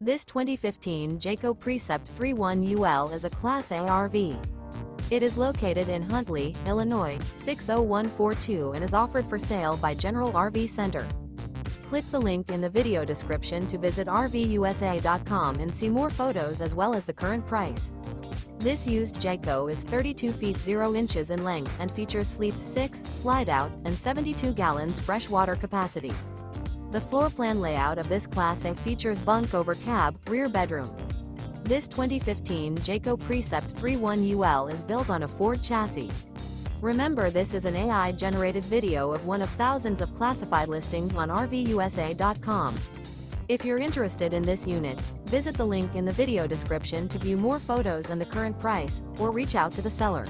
This 2015 Jayco Precept 31UL is a Class A RV. It is located in Huntley, Illinois, 60142 and is offered for sale by General RV Center. Click the link in the video description to visit RVUSA.com and see more photos as well as the current price. This used Jayco is 32 feet 0 inches in length and features sleeps 6, slide-out, and 72 gallons freshwater capacity. The floor plan layout of this Class A features bunk over cab, rear bedroom. This 2015 Jayco Precept 31UL is built on a Ford chassis. Remember, this is an AI-generated video of one of thousands of classified listings on RVUSA.com. If you're interested in this unit, visit the link in the video description to view more photos and the current price, or reach out to the seller.